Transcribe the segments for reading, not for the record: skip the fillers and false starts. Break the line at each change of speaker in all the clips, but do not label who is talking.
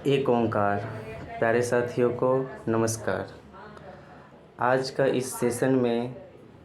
एक ओंकार। प्यारे साथियों को नमस्कार। आज का इस सेशन में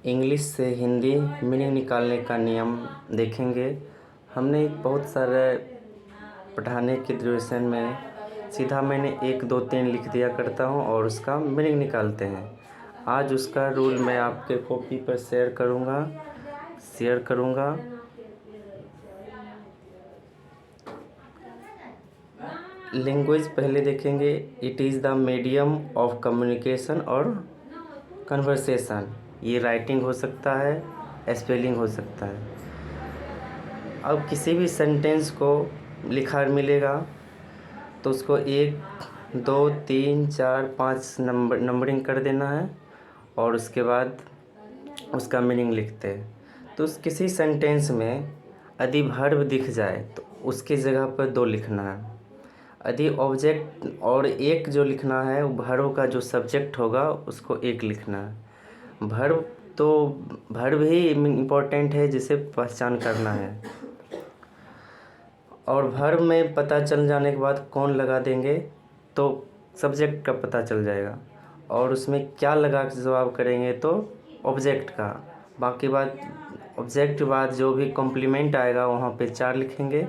इंग्लिश से हिंदी मीनिंग निकालने का नियम देखेंगे। हमने बहुत सारे पढ़ाने के ड्यूरेशन में सीधा मैंने 1 2 3 लिख दिया करता हूँ और उसका मीनिंग निकालते हैं। आज उसका रूल मैं आपके कॉपी पर शेयर करूँगा। लैंग्वेज पहले देखेंगे। It is the medium of communication और कन्वर्सेशन। ये राइटिंग हो सकता है, स्पेलिंग हो सकता है। अब किसी भी सेंटेंस को लिखा मिलेगा तो उसको 1 2 3 4 5 नंबरिंग कर देना है और उसके बाद उसका मीनिंग लिखते हैं। तो उस किसी सेंटेंस में यदि वर्ब दिख जाए तो उसकी जगह पर 2 लिखना है। यदि ऑब्जेक्ट और एक जो लिखना है वर्ब का जो सब्जेक्ट होगा उसको 1 लिखना है। वर्ब ही इम्पोर्टेंट है जिसे पहचान करना है। और वर्ब में पता चल जाने के बाद कौन लगा देंगे तो सब्जेक्ट का पता चल जाएगा और उसमें क्या लगा के जवाब करेंगे तो ऑब्जेक्ट का। बाकी बात ऑब्जेक्ट के बाद जो भी कॉम्प्लीमेंट आएगा वहाँ पे 4 लिखेंगे।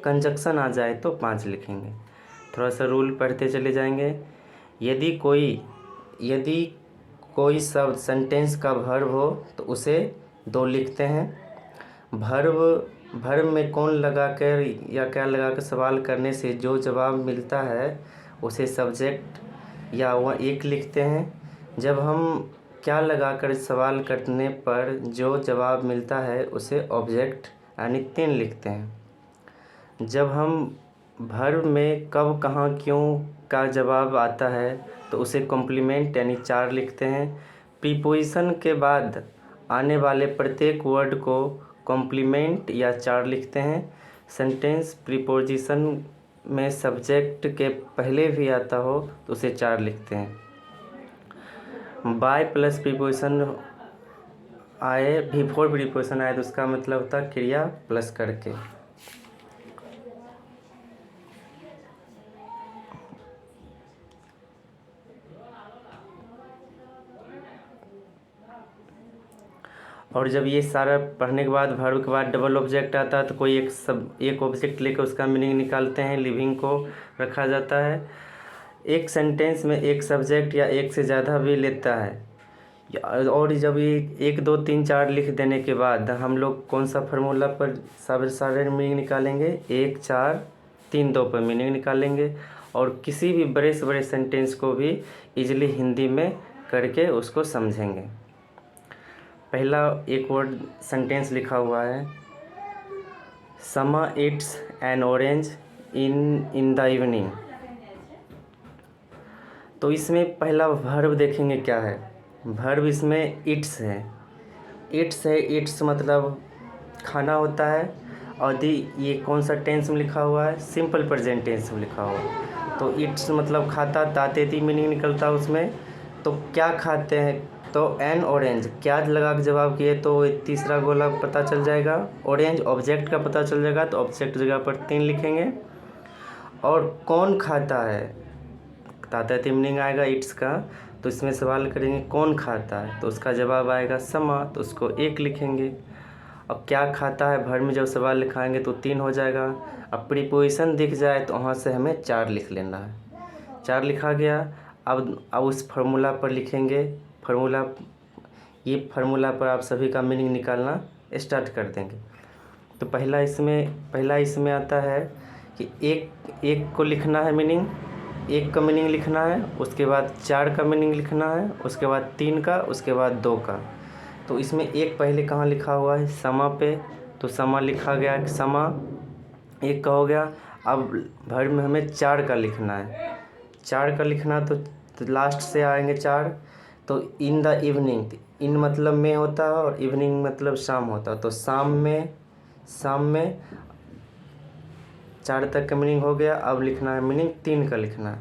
कंजक्शन आ जाए तो 5 लिखेंगे। थोड़ा सा रूल पढ़ते चले जाएंगे। यदि कोई शब्द सेंटेंस का वर्ब हो तो उसे 2 लिखते हैं। वर्ब में कौन लगाकर या क्या लगाकर सवाल करने से जो जवाब मिलता है उसे सब्जेक्ट या वह 1 लिखते हैं। जब हम क्या लगाकर सवाल करने पर जो जवाब मिलता है उसे ऑब्जेक्ट यानी 3 लिखते हैं। जब हम वर्ब में कब कहाँ क्यों का जवाब आता है तो उसे कॉम्प्लीमेंट यानी 4 लिखते हैं। प्रीपोजिशन के बाद आने वाले प्रत्येक वर्ड को कॉम्प्लीमेंट या 4 लिखते हैं। सेंटेंस प्रीपोजिशन में सब्जेक्ट के पहले भी आता हो तो उसे 4 लिखते हैं। बाय प्लस प्रीपोजिशन आए, बिफोर प्रीपोजिशन आए तो उसका मतलब होता है क्रिया प्लस करके। और जब ये सारा पढ़ने के बाद वर्ब के बाद डबल ऑब्जेक्ट आता है तो कोई एक ऑब्जेक्ट लेकर उसका मीनिंग निकालते हैं। लिविंग को रखा जाता है। एक सेंटेंस में एक सब्जेक्ट या एक से ज़्यादा भी लेता है। और जब ये 1 2 3 4 लिख देने के बाद हम लोग कौन सा फार्मूला पर सारे मीनिंग निकालेंगे? 1 4 3 2 पर मीनिंग निकालेंगे और किसी भी बड़े से बड़े सेंटेंस को भी इजीली हिंदी में करके उसको समझेंगे। पहला एक वर्ड सेंटेंस लिखा हुआ है, समा it's an orange in the evening. तो इसमें पहला वर्ब देखेंगे क्या है। वर्ब इसमें इट्स है। इट्स मतलब खाना होता है। और ये कौन सा टेंस में लिखा हुआ है? सिंपल प्रेजेंट टेंस में लिखा हुआ है। तो इट्स मतलब खाता, तातेती मीनिंग निकलता है उसमें। तो क्या खाते हैं? तो एन ऑरेंज, क्या लगा के जवाब किए तो तीसरा गोला पता चल जाएगा। ऑरेंज ऑब्जेक्ट का पता चल जाएगा तो ऑब्जेक्ट जगह पर 3 लिखेंगे। और कौन खाता है? तातेती मीनिंग आएगा इट्स का तो इसमें सवाल करेंगे कौन खाता है तो उसका जवाब आएगा समा, तो उसको 1 लिखेंगे। अब क्या खाता है भर में जब सवाल लिखाएंगे तो 3 हो जाएगा। अब प्रीपोजिशन दिख जाए तो वहाँ से हमें 4 लिख लेना है। 4 लिखा गया। अब उस फार्मूला पर लिखेंगे। ये फार्मूला पर आप सभी का मीनिंग निकालना स्टार्ट कर देंगे। तो पहला इसमें आता है कि एक को लिखना है मीनिंग, 1 का मीनिंग लिखना है, उसके बाद 4 का मीनिंग लिखना है, उसके बाद 3 का, उसके बाद 2 का। तो इसमें 1 पहले कहाँ लिखा हुआ है? समा पे, तो समा लिखा गया कि समा 1 का हो गया। अब भर में हमें 4 का लिखना है। 4 का लिखना तो लास्ट से आएंगे 4। तो इन द इवनिंग, इन मतलब में होता है और इवनिंग मतलब शाम होता है। तो शाम में 4 तक का मीनिंग हो गया। अब लिखना है मीनिंग 3 का लिखना है।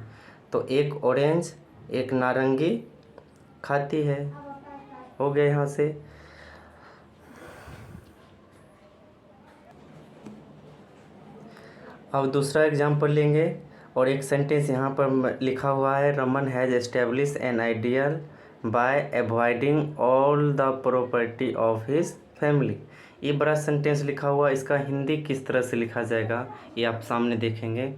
तो 1 ऑरेंज, 1 नारंगी खाती है, हो गया यहाँ से। अब दूसरा एग्जाम्पल लेंगे। और एक सेंटेंस यहाँ पर लिखा हुआ है, Raman has establish an ideal bye avoiding all the property of his family. ये बड़ा सेंटेंस लिखा हुआ, इसका हिंदी किस तरह से लिखा जाएगा ये आप सामने देखेंगे।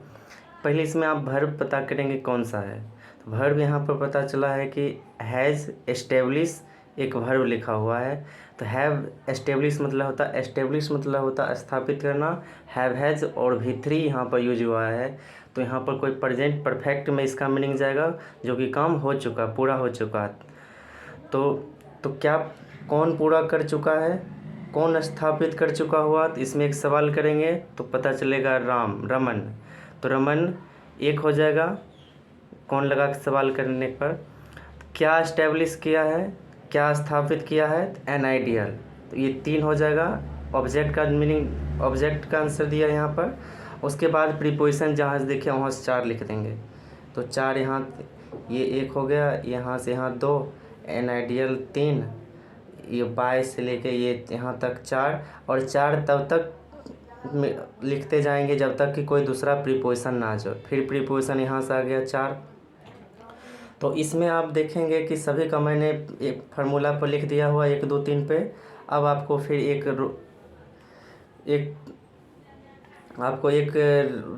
पहले इसमें आप वर्ब पता करेंगे कौन सा है। तो वर्ब यहाँ पर पता चला है कि हैज़ एस्टेब्लिश एक वर्ब लिखा हुआ है। तो हैव एस्टेब्लिश मतलब होता स्थापित करना। हैव हैज़ और भी 3 यहाँ पर यूज हुआ है। तो यहाँ पर कोई प्रेजेंट परफेक्ट में इसका मीनिंग जाएगा, जो कि काम हो चुका, पूरा हो चुका। तो क्या कौन पूरा कर चुका है, कौन स्थापित कर चुका हुआ। तो इसमें एक सवाल करेंगे तो पता चलेगा रमन। तो रमन एक हो जाएगा, कौन लगा के सवाल करने पर। क्या एस्टेब्लिश किया है, क्या स्थापित किया है, एन आइडियल। तो ये 3 हो जाएगा। ऑब्जेक्ट का मीनिंग, ऑब्जेक्ट का आंसर दिया यहाँ पर। उसके बाद प्रीपोजिशन जहाँ से देखे वहाँ से 4 लिख देंगे। तो 4 यहाँ, ये 1 हो गया, यहाँ से यहाँ 2, एन आइडियल 3, ये बाय से लेके ये यहाँ तक 4, और 4 तब तक लिखते जाएंगे जब तक कि कोई दूसरा प्रीपोजिशन ना आ जाए। फिर प्रीपोजिशन यहाँ से आ गया 4। तो इसमें आप देखेंगे कि सभी का मैंने एक फार्मूला पर लिख दिया हुआ 1 2 3 पे। अब आपको फिर एक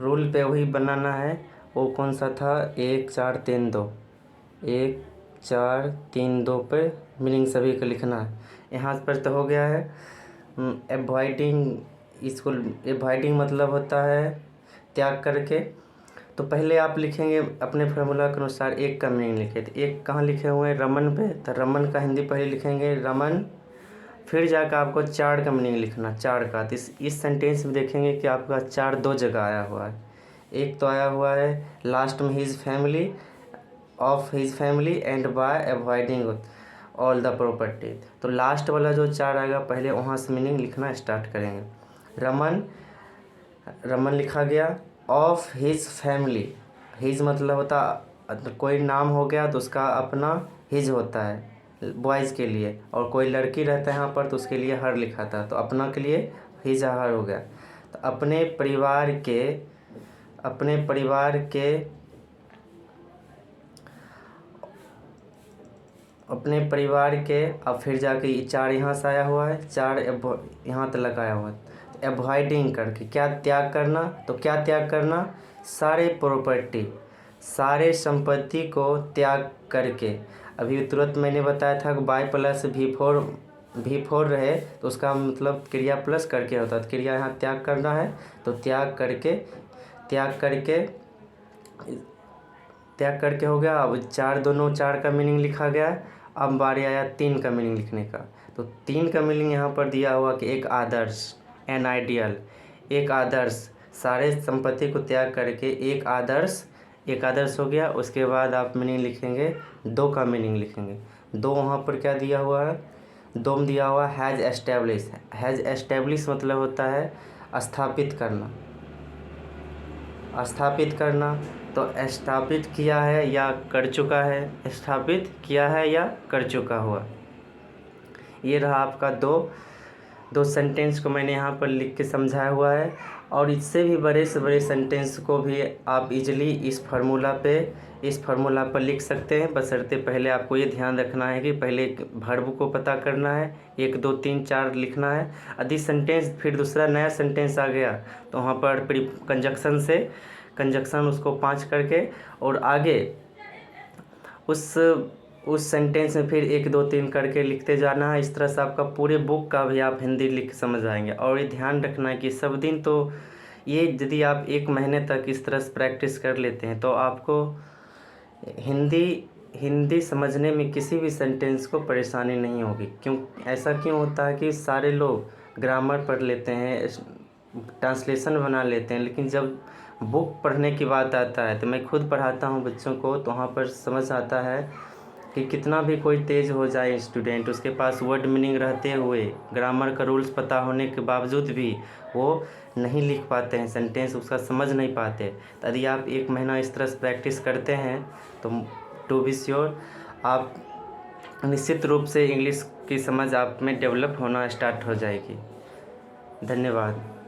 रूल पे वही बनाना है। वो कौन सा था, 1 4 3 2, 1 4 3 2 पे मीनिंग सभी का लिखना है। यहाँ पर तो हो गया है। एवॉइडिंग, इसको एवॉइडिंग मतलब होता है त्याग करके। तो पहले आप लिखेंगे अपने फार्मूला के अनुसार 1 का मीनिंग लिखे। तो 1 कहाँ लिखे हुए हैं, रमन पे। तो रमन का हिंदी पहले लिखेंगे रमन, फिर जाकर आपको 4 का मीनिंग लिखना, 4 का। तो इस सेंटेंस में देखेंगे कि आपका 4 2 जगह आया हुआ है। एक तो आया हुआ है लास्ट में his family and bye avoiding all the property. तो लास्ट वाला जो 4 आएगा पहले वहाँ से मीनिंग लिखना स्टार्ट करेंगे। रमन लिखा गया, ऑफ हिज फैमिली। हिज मतलब होता कोई नाम हो गया तो उसका अपना हिज होता है बॉयज़ के लिए, और कोई लड़की रहता है यहाँ पर तो उसके लिए हर लिखा था। तो अपना के लिए हिज हर हो गया। तो अपने परिवार के अब फिर जाके 4 यहाँ से आया हुआ है, 4 यहाँ तक लगाया हुआ है। एवॉइडिंग करके क्या त्याग करना। तो क्या त्याग करना, सारे प्रॉपर्टी, सारे संपत्ति को त्याग करके। अभी तुरंत मैंने बताया था कि बाय प्लस V4 रहे तो उसका मतलब क्रिया प्लस करके होता है। तो क्रिया यहाँ त्याग करना है, तो त्याग करके हो गया। अब 4 का मीनिंग लिखा गया। अब बारी आया 3 का मीनिंग लिखने का। तो 3 का मीनिंग यहाँ पर दिया हुआ कि एक आदर्श, एन आइडियल, एक आदर्श, सारे संपत्ति को त्याग करके एक आदर्श हो गया। उसके बाद आप मीनिंग लिखेंगे, 2 का मीनिंग लिखेंगे। 2 वहाँ पर क्या दिया हुआ है, 2 में दिया हुआ हैज़ एस्टेब्लिश मतलब होता है स्थापित करना। तो स्थापित किया है या कर चुका है, स्थापित किया है या कर चुका हुआ। ये रहा आपका दो सेंटेंस को मैंने यहाँ पर लिख के समझाया हुआ है। और इससे भी बड़े से बड़े सेंटेंस को भी आप इजीली इस फार्मूला पर लिख सकते हैं। बशर्ते पहले आपको ये ध्यान रखना है कि पहले वर्ब को पता करना है, 1 2 3 4 लिखना है। यदि सेंटेंस फिर दूसरा नया सेंटेंस आ गया तो वहाँ पर कंजक्शन उसको 5 करके और आगे उस सेंटेंस में फिर 1 2 3 करके लिखते जाना है। इस तरह से आपका पूरे बुक का भी आप हिंदी लिख समझ आएंगे। और ये ध्यान रखना है कि सब दिन तो ये यदि आप 1 महीने तक इस तरह से प्रैक्टिस कर लेते हैं तो आपको हिंदी समझने में किसी भी सेंटेंस को परेशानी नहीं होगी। ऐसा क्यों होता है कि सारे लोग ग्रामर पढ़ लेते हैं, ट्रांसलेशन बना लेते हैं, लेकिन जब बुक पढ़ने की बात आता है, तो मैं खुद पढ़ाता हूँ बच्चों को, तो वहाँ पर समझ आता है कि कितना भी कोई तेज़ हो जाए स्टूडेंट, उसके पास वर्ड मीनिंग रहते हुए ग्रामर का रूल्स पता होने के बावजूद भी वो नहीं लिख पाते हैं सेंटेंस, उसका समझ नहीं पाते। तो यदि आप 1 महीना इस तरह से प्रैक्टिस करते हैं तो टू बी श्योर आप निश्चित रूप से इंग्लिश की समझ आप में डेवलप होना स्टार्ट हो जाएगी। धन्यवाद।